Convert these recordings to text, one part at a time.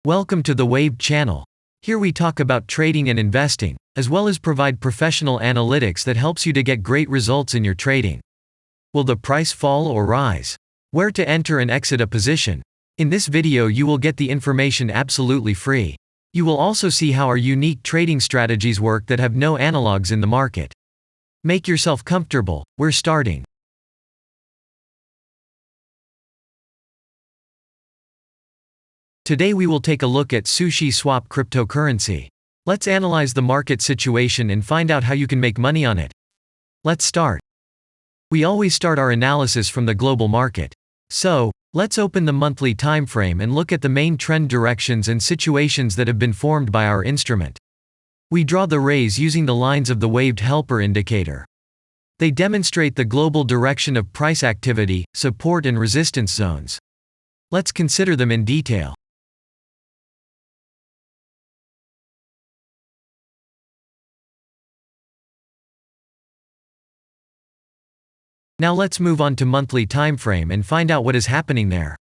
Welcome to the Waved channel. Here we talk about trading and investing, as well as provide professional analytics that helps you to get great results in your trading. Will the price fall or rise? Where to enter and exit a position? In this video you will get the information absolutely free. You will also see how our unique trading strategies work that have no analogs in the market. Make yourself comfortable, we're starting. Today we will take a look at SUSHI swap cryptocurrency. Let's analyze the market situation and find out how you can make money on it. Let's start. We always start our analysis from the global market. So, let's open the monthly time frame and look at the main trend directions and situations that have been formed by our instrument. We draw the rays using the lines of the waved helper indicator. They demonstrate the global direction of price activity, support and resistance zones. Let's consider them in detail. Now let's move on to monthly time frame and find out what is happening there.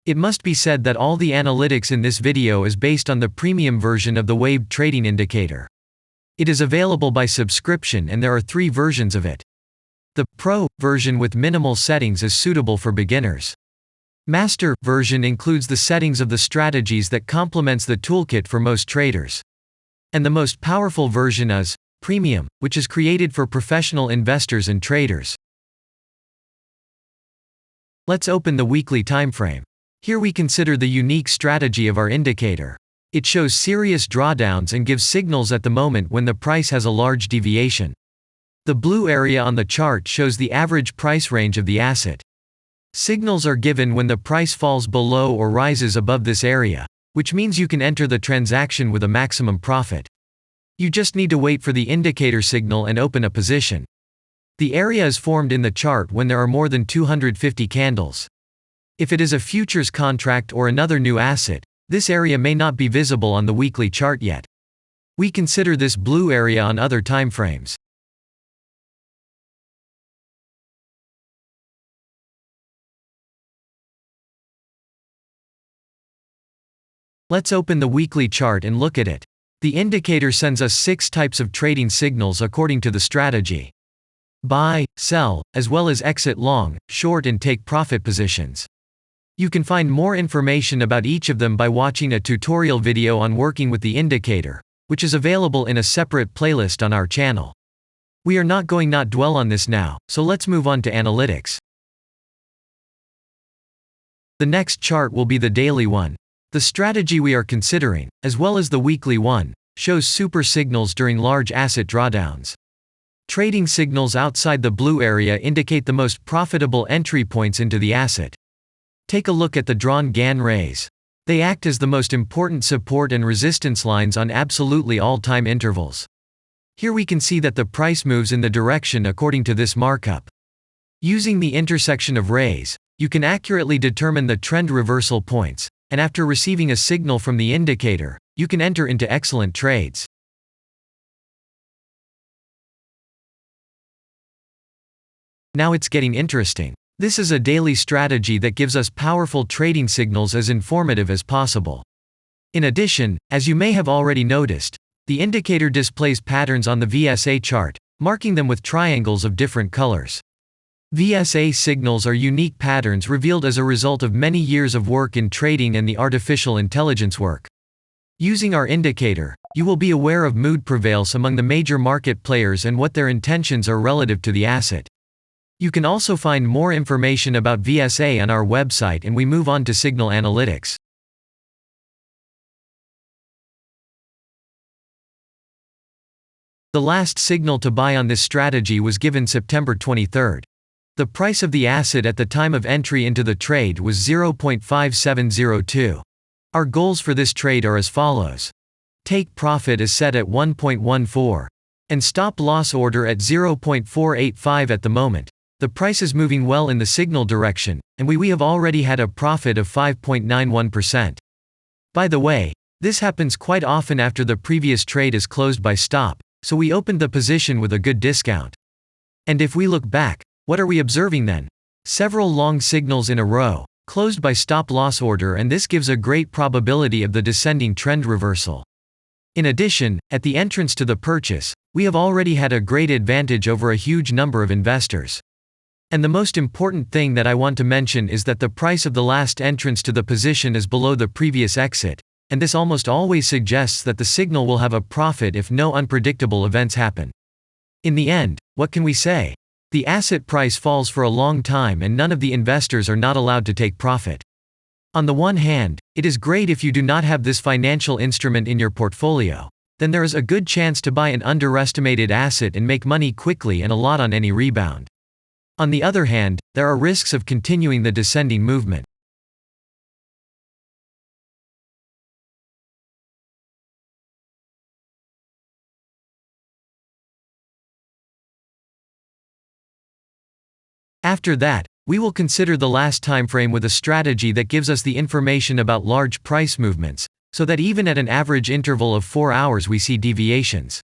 It must be said that all the analytics in this video is based on the premium version of the waved trading indicator. It is available by subscription and there are 3 versions of it. The Pro version with minimal settings is suitable for beginners. Master version includes the settings of the strategies that complements the toolkit for most traders. And the most powerful version is Premium, which is created for professional investors and traders. Let's open the weekly time frame. Here we consider the unique strategy of our indicator. It shows serious drawdowns and gives signals at the moment when the price has a large deviation. The blue area on the chart shows the average price range of the asset. Signals are given when the price falls below or rises above this area, which means you can enter the transaction with a maximum profit. You just need to wait for the indicator signal and open a position. The area is formed in the chart when there are more than 250 candles. If it is a futures contract or another new asset, this area may not be visible on the weekly chart yet. We consider this blue area on other time frames. Let's open the weekly chart and look at it. The indicator sends us 6 types of trading signals according to the strategy. Buy, sell, as well as exit long, short and take profit positions. You can find more information about each of them by watching a tutorial video on working with the indicator, which is available in a separate playlist on our channel. We are not going to dwell on this now, so let's move on to analytics. The next chart will be the daily one. The strategy we are considering, as well as the weekly one, shows super signals during large asset drawdowns. Trading signals outside the blue area indicate the most profitable entry points into the asset. Take a look at the drawn Gann rays. They act as the most important support and resistance lines on absolutely all time intervals. Here we can see that the price moves in the direction according to this markup. Using the intersection of rays, you can accurately determine the trend reversal points, and after receiving a signal from the indicator, you can enter into excellent trades. Now it's getting interesting. This is a daily strategy that gives us powerful trading signals as informative as possible. In addition, as you may have already noticed, the indicator displays patterns on the VSA chart, marking them with triangles of different colors. VSA signals are unique patterns revealed as a result of many years of work in trading and the artificial intelligence work. Using our indicator, you will be aware of mood prevails among the major market players and what their intentions are relative to the asset. You can also find more information about VSA on our website, and we move on to signal analytics. The last signal to buy on this strategy was given September 23rd. The price of the asset at the time of entry into the trade was 0.5702. Our goals for this trade are as follows. Take profit is set at 1.14. And stop loss order at 0.485 at the moment. The price is moving well in the signal direction, and we have already had a profit of 5.91%. By the way, this happens quite often after the previous trade is closed by stop, so we opened the position with a good discount. And if we look back, what are we observing then? Several long signals in a row, closed by stop-loss order, and this gives a great probability of the descending trend reversal. In addition, at the entrance to the purchase, we have already had a great advantage over a huge number of investors. And the most important thing that I want to mention is that the price of the last entrance to the position is below the previous exit, and this almost always suggests that the signal will have a profit if no unpredictable events happen. In the end, what can we say? The asset price falls for a long time and none of the investors are not allowed to take profit. On the one hand, it is great if you do not have this financial instrument in your portfolio. Then there is a good chance to buy an underestimated asset and make money quickly and a lot on any rebound. On the other hand, there are risks of continuing the descending movement. After that, we will consider the last time frame with a strategy that gives us the information about large price movements, so that even at an average interval of 4 hours we see deviations.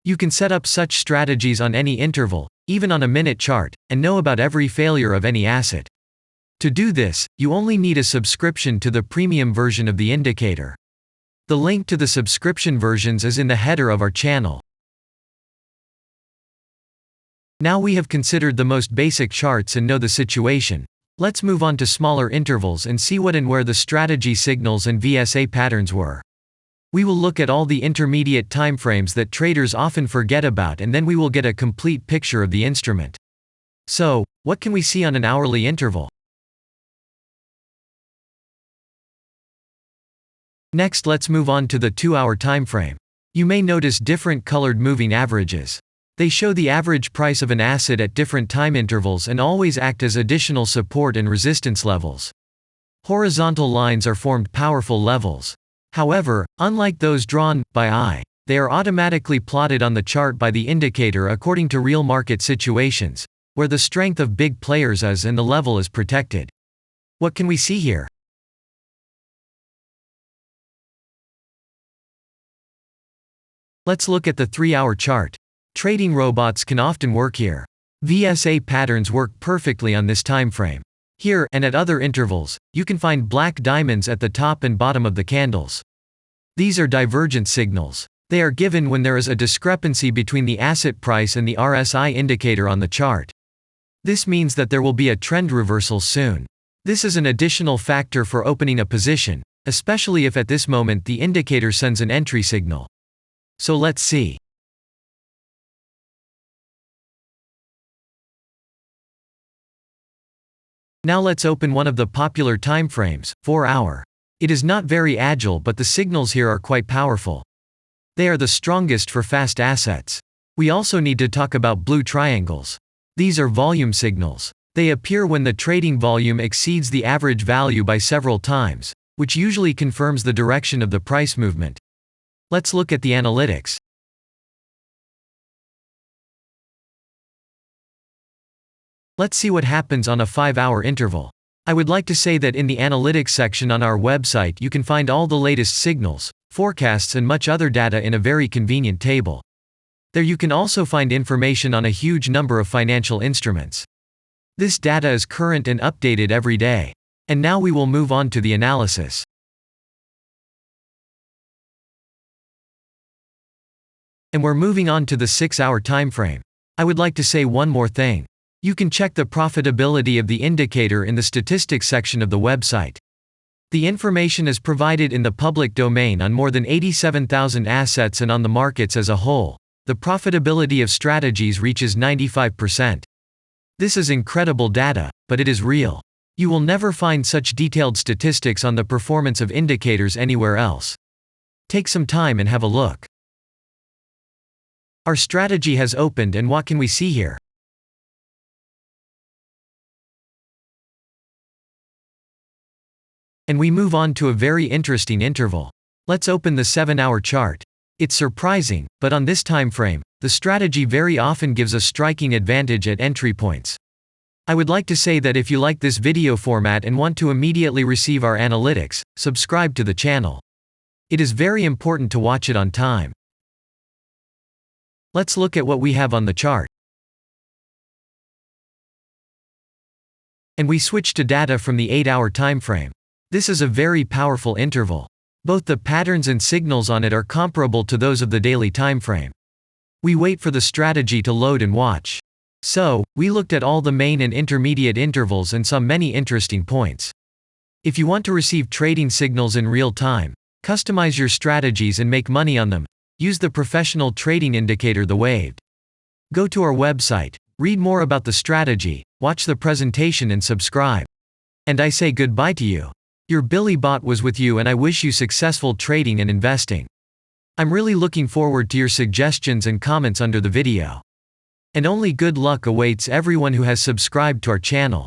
You can set up such strategies on any interval, even on a minute chart, and know about every failure of any asset. To do this, you only need a subscription to the premium version of the indicator. The link to the subscription versions is in the header of our channel. Now we have considered the most basic charts and know the situation. Let's move on to smaller intervals and see what and where the strategy signals and VSA patterns were. We will look at all the intermediate timeframes that traders often forget about, and then we will get a complete picture of the instrument. So, what can we see on an hourly interval? Next, let's move on to the 2-hour timeframe. You may notice different colored moving averages. They show the average price of an asset at different time intervals and always act as additional support and resistance levels. Horizontal lines are formed powerful levels. However, unlike those drawn by eye, they are automatically plotted on the chart by the indicator according to real market situations, where the strength of big players is and the level is protected. What can we see here? Let's look at the 3-hour chart. Trading robots can often work here. VSA patterns work perfectly on this time frame. Here, and at other intervals, you can find black diamonds at the top and bottom of the candles. These are divergent signals. They are given when there is a discrepancy between the asset price and the RSI indicator on the chart. This means that there will be a trend reversal soon. This is an additional factor for opening a position, especially if at this moment the indicator sends an entry signal. So let's see. Now let's open one of the popular timeframes, 4-hour. It is not very agile, but the signals here are quite powerful. They are the strongest for fast assets. We also need to talk about blue triangles. These are volume signals. They appear when the trading volume exceeds the average value by several times, which usually confirms the direction of the price movement. Let's look at the analytics. Let's see what happens on a 5-hour interval. I would like to say that in the analytics section on our website you can find all the latest signals, forecasts and much other data in a very convenient table. There you can also find information on a huge number of financial instruments. This data is current and updated every day. And now we will move on to the analysis. And we're moving on to the 6-hour timeframe. I would like to say one more thing. You can check the profitability of the indicator in the statistics section of the website. The information is provided in the public domain on more than 87,000 assets and on the markets as a whole. The profitability of strategies reaches 95%. This is incredible data, but it is real. You will never find such detailed statistics on the performance of indicators anywhere else. Take some time and have a look. Our strategy has opened, and what can we see here? And we move on to a very interesting interval. Let's open the 7-hour chart. It's surprising, but on this time frame, the strategy very often gives a striking advantage at entry points. I would like to say that if you like this video format and want to immediately receive our analytics, subscribe to the channel. It is very important to watch it on time. Let's look at what we have on the chart. And we switched to data from the 8-hour time frame. This is a very powerful interval. Both the patterns and signals on it are comparable to those of the daily time frame. We wait for the strategy to load and watch. So, we looked at all the main and intermediate intervals and saw many interesting points. If you want to receive trading signals in real time, customize your strategies and make money on them, use the professional trading indicator The Waved. Go to our website, read more about the strategy, watch the presentation and subscribe. And I say goodbye to you. Your Billy Bot was with you and I wish you successful trading and investing. I'm really looking forward to your suggestions and comments under the video. And only good luck awaits everyone who has subscribed to our channel.